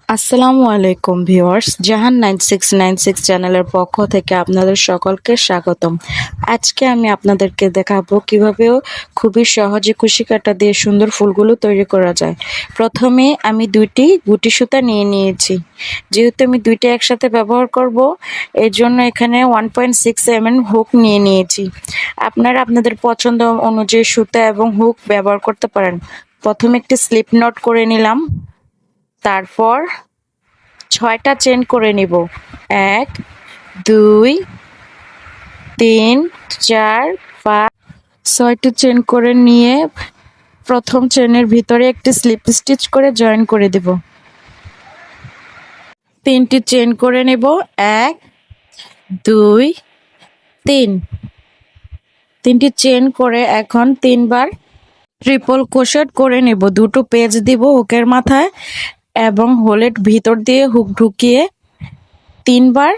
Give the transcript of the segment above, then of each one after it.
আসসালামু আলাইকুম ভিউয়ার্স, জাহান 9696 চ্যানেলের পক্ষ থেকে আপনাদের সকলকে স্বাগতম। আজকে আমি আপনাদেরকে দেখাবো কিভাবে খুবই সহজে কুশি কাঁটা দিয়ে সুন্দর ফুলগুলো তৈরি করা যায়। প্রথমে আমি দুইটি গুটি সুতা নিয়ে নিয়েছি। যেহেতু আমি দুইটা একসাথে ব্যবহার করব, এর জন্য এখানে 1.6 mm হুক নিয়ে নিয়েছি। আপনারা আপনাদের পছন্দ অনুযায়ী সুতা এবং হুক ব্যবহার করতে পারেন। প্রথমে একটি স্লিপ নট করে নিলাম, তারপর 6টা চেন করে নিব। 1 2 3 4 5 6টি চেন করে নিয়ে প্রথম চেনের ভিতরে একটি স্লিপ স্টিচ করে জয়েন করে দেব। 3টি চেন করে নেব। 1 2 3 3টি চেন করে এখন 3বার ট্রিপল ক্রোশেট করে নেব। দুটো পেজ দিব হুকের মাথায় এবং হোলের ভিতর দিয়ে হুক ঢুকিয়ে 3বার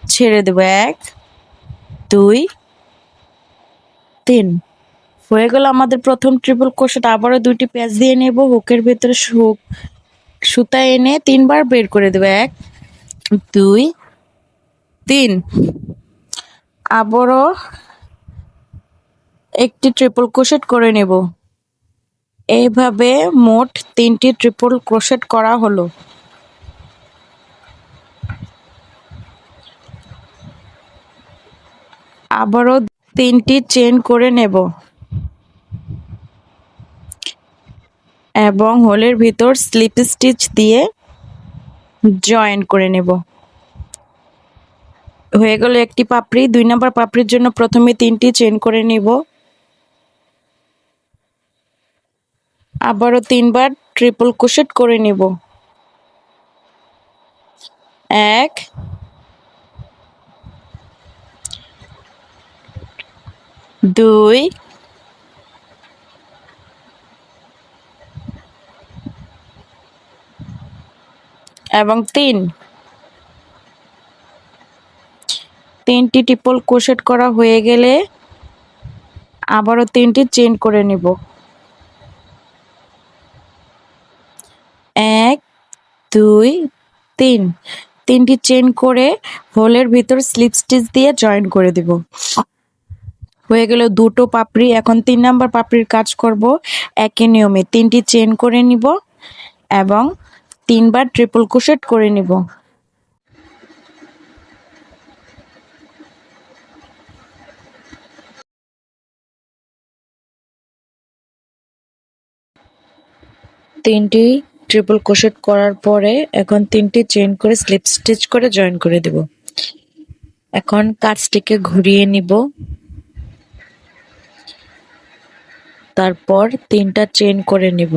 ছেড়ে দেব। 1 2 3 হয়ে গেল আমাদের প্রথম ট্রিপল ক্রোশেট। আবারও দুইটি পেঁচ দিয়ে নেব, হুকের ভিতরে সুতা এনে 3বার বের করে দেব। 1 2 3 আবারও একটি ট্রিপল ক্রোশেট করে নেব। এইভাবে মোট 3টি ট্রিপল ক্রোশেট করা হলো। আবারও 3টি চেন করে নেব এবং হোলের ভিতর স্লিপ স্টিচ দিয়ে জয়েন করে নেব। হয়ে গেল একটি পাপড়ি। 2 নম্বর পাপড়ির জন্য প্রথমে 3টি চেন করে নিব, আবারও 3বার ট্রিপল ক্রোশেট করে নিব। 1 2 এবং 3টি ট্রিপল ক্রোশেট করা হয়ে গেলে আবারও 3টি চেন করে নিব। 1 2 3 3টি চেন করে হোলের ভিতর স্লিপ স্টিচ দিয়ে জয়েন করে দিব। হয়ে গেল দুটো পাপড়ি। এখন 3 নাম্বার পাপড়ির কাজ করব। একই নিয়মে 3টি চেন করে নিব এবং 3বার ট্রিপল ক্রোশেট করে নিব। তিনটি ট্রিপল ক্রোশেট করার পরে এখন 3টি চেন করে স্লিপ স্টিচ করে জয়েন করে দেব। এখন কাজটিকে ঘুরিয়ে নিব, তারপর 3টা চেন করে নিব।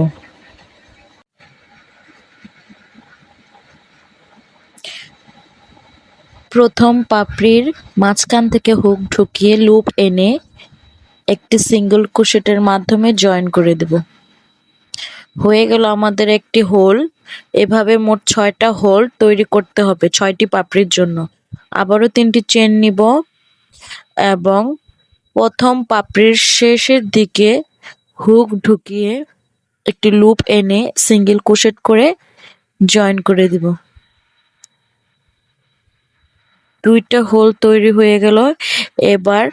প্রথম পাপড়ির মাঝখান থেকে হুক ঢুকিয়ে লুপ এনে একটি সিঙ্গেল ক্রোশেটের মাধ্যমে জয়েন করে দেব। হয়ে গেল আমাদের একটি হোল। এভাবে মোট 6টা হোল তৈরি করতে হবে 6টি পাপড়ির জন্য। আবারও 3টি চেন নিব এবং প্রথম পাপড়ির শেষের দিকে হুক ঢুকিয়ে একটি লুপ এনে সিঙ্গেল ক্রোশেট করে জয়েন করে দিব। 2টা হোল তৈরি হয়ে গেল। এবার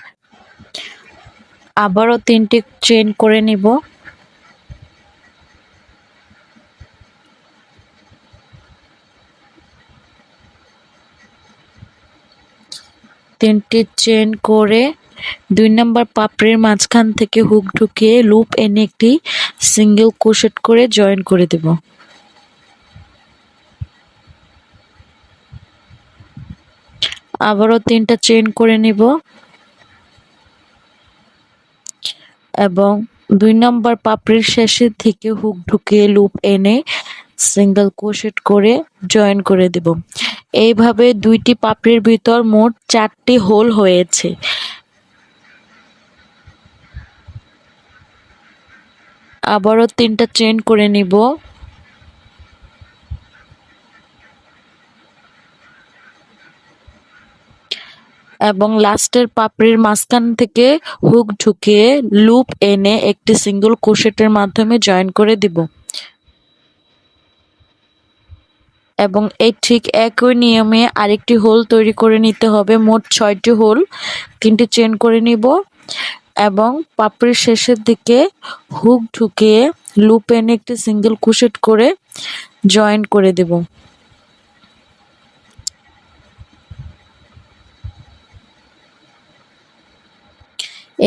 আবারও 3টি চেন করে নিব, তিনটি চেন করে 2 নম্বর পাপড়ির মাঝখান থেকে হুক ঢুকিয়ে লুপ এনে একটি সিঙ্গেল ক্রোশেট করে জয়েন করে দেব। আবারও 3টা চেন করে নিব এবং 2 নম্বর পাপড়ির শেষের থেকে হুক ঢুকিয়ে লুপ এনে সিঙ্গেল ক্রোশেট করে জয়েন করে দেব। এইভাবে 2টি পাপড়ির ভিতর মোট 4টি হোল হয়েছে। আবারও 3টা চেন করে নিব এবং লাস্টের পাপড়ির মাঝখান থেকে হুক ঢুকিয়ে লুপ এনে একটি সিঙ্গেল ক্রোশেটের মাধ্যমে জয়েন করে দিব এবং এই ঠিক একই নিয়মে আরেকটি হোল তৈরি করে নিতে হবে। মোট 6টি হোল, 3টি চেন করে নিব এবং পাপড়ির শেষের দিকে হুক ঢুকিয়ে লুপ এনে একটি সিঙ্গেল ক্রোশেট করে জয়েন করে দেব।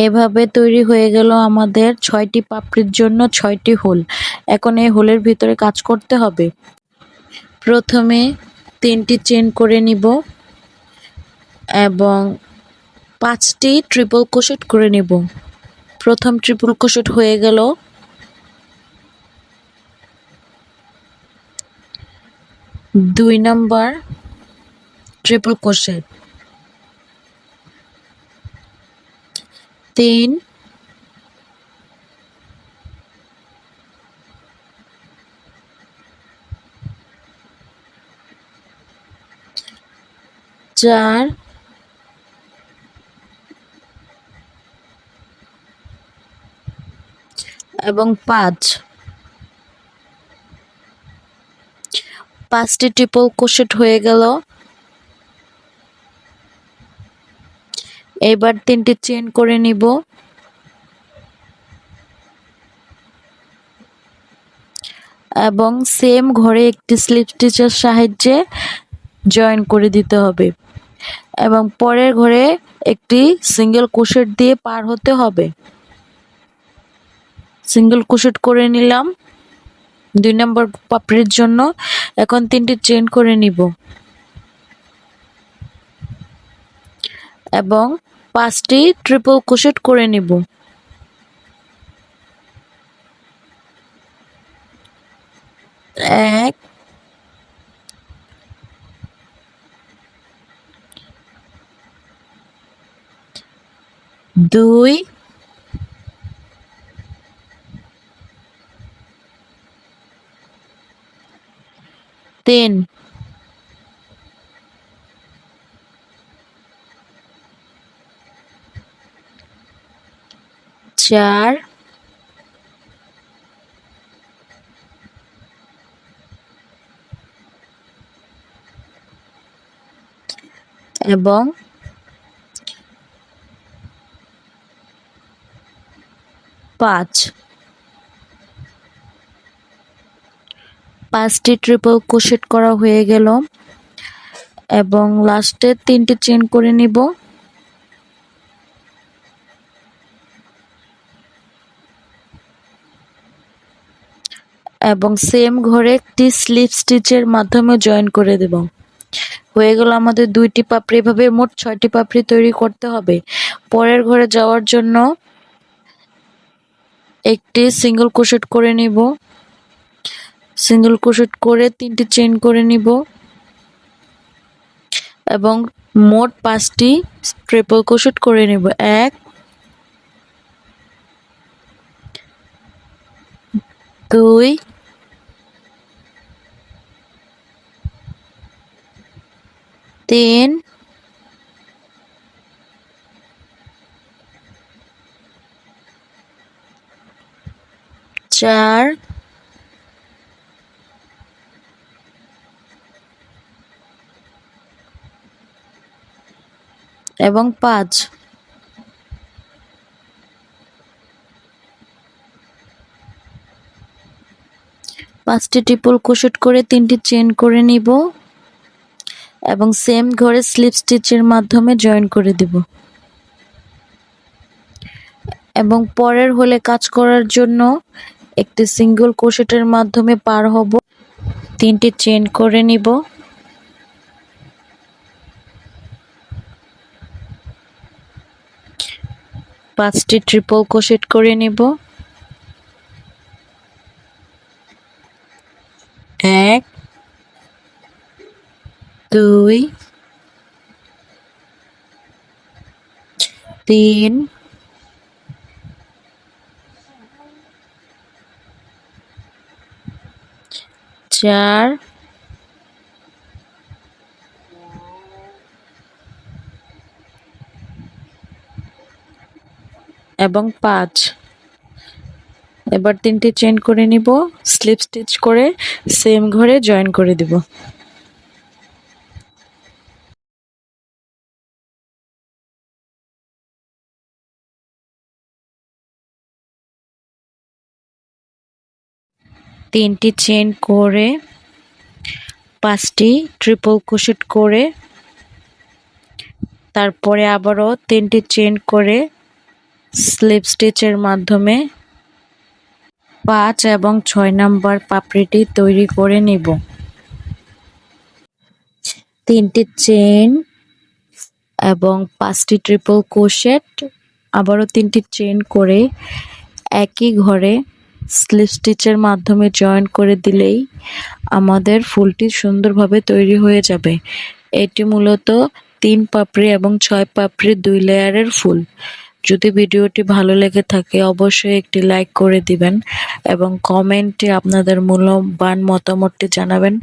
এভাবে তৈরি হয়ে গেল আমাদের 6টি পাপড়ির জন্য 6টি হোল। এখন এই হোলের ভিতরে কাজ করতে হবে। প্রথমে 3টি চেন করে নিব এবং 5টি ট্রিপল ক্রোশেট করে নিব। প্রথম ট্রিপল ক্রোশেট হয়ে গেল, দুই নাম্বার ট্রিপল ক্রোশেট, 3, 4, এবং 5টি ট্রিপল ক্রোশেট হয়ে গেল। এবার 3টি চেন করে নিব এবং সেম ঘরে একটি স্লিপ স্টিচের সাহায্যে জয়েন করে দিতে হবে এবং পরের ঘরে একটি সিঙ্গেল ক্রোশেট দিয়ে পার হতে হবে। সিঙ্গেল ক্রোশেট করে নিলাম 2 নম্বর পাপড়ির জন্য। এখন 3টি চেন করে নিব এবং 5টি ট্রিপল ক্রোশেট করে নিব। 1, 2, 3, 4, এবং 5। 5টি ট্রিপল ক্রোশেট করা হয়ে গেল এবং লাস্টে 3টি চেন করে নিব এবং সেম ঘরে একটি স্লিপ স্টিচের মাধ্যমে জয়েন করে দেব। হয়ে গেল আমাদের 2টি পাপড়ি। এভাবে মোট 6টি পাপড়ি তৈরি করতে হবে। পরের ঘরে যাওয়ার জন্য একটি সিঙ্গেল ক্রোশেট করে নিব, সিঙ্গেল ক্রোশেট করে 3টি চেন করে নিব এবং মোট 5টি ট্রিপল ক্রোশেট করে নিব। 1, 2, 3, 4, এবং 5। 5টি ট্রিপল ক্রোশেট করে 3টি চেন করে নিব এবং সেম ঘরে স্লিপ স্টিচের মাধ্যমে জয়েন করে দেব এবং পরের হলে কাজ করার জন্য একটি সিঙ্গেল ক্রোশেটের মাধ্যমে পার হব। 3টি চেন করে নিব, 5টি ট্রিপল ক্রোশেট করে নিব, 1, 2, 3, 4, এবং 5। এবার 3টি চেন করে নিব, স্লিপ স্টিচ করে সেম ঘরে জয়েন করে দিব। 3টি চেইন করে 5টি ট্রিপল ক্রোশেট করে তারপরে আবারও 3টি চেইন করে স্লিপ স্টিচের মাধ্যমে 5 এবং 6 নাম্বার পাপড়িটি তৈরি করে নিব। 3টি চেইন এবং 5টি ট্রিপল ক্রোশেট, আবারও 3টি চেইন করে একই ঘরে স্লিপ স্টিচের মাধ্যমে জয়েন করে দিলেই আমাদের ফুলটি সুন্দরভাবে তৈরি হয়ে যাবে। এটি মূলত 3 পাপড়ি এবং 6 পাপড়ির 2 লেয়ারের ফুল। যদি ভিডিওটি ভালো লেগে থাকে অবশ্যই একটি লাইক করে দিবেন এবং কমেন্টে আপনাদের মূল্যবান মতামতটি জানাবেন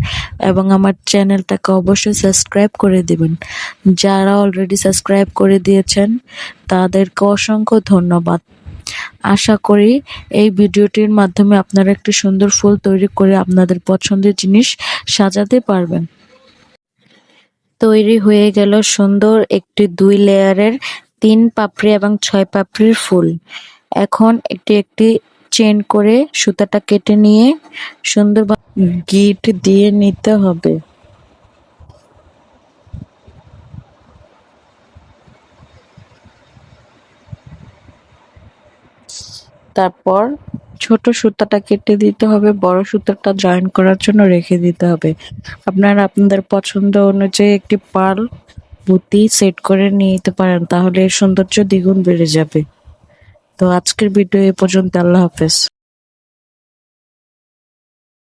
এবং আমার চ্যানেলটাকে অবশ্যই সাবস্ক্রাইব করে দিবেন। যারা অলরেডি সাবস্ক্রাইব করে দিয়েছেন তাদেরকে অসংখ্য ধন্যবাদ। আশা করি এই ভিডিওটির মাধ্যমে আপনারা একটি সুন্দর ফুল তৈরি করে আপনাদের পছন্দের জিনিস সাজাতে পারবেন। তৈরি হয়ে গেল সুন্দর একটি 2 লেয়ারের 3 পাপড়ি এবং 6 পাপড়ির ফুল। এখন একটি চেইন করে সুতাটা কেটে নিয়ে সুন্দরভাবে গিট দিয়ে নিতে হবে। তারপর ছোট সুতাটা কেটে দিতে হবে, বড় সুতাটা জয়েন করার জন্য রেখে দিতে হবে। আপনারা আপনাদের পছন্দ অনুযায়ী একটি পার্ল পুঁতি সেট করে নিতে পারেন, তাহলে এর সৌন্দর্য দ্বিগুণ বেড়ে যাবে। তো আজকের ভিডিও এ পর্যন্ত। আল্লাহ হাফেজ।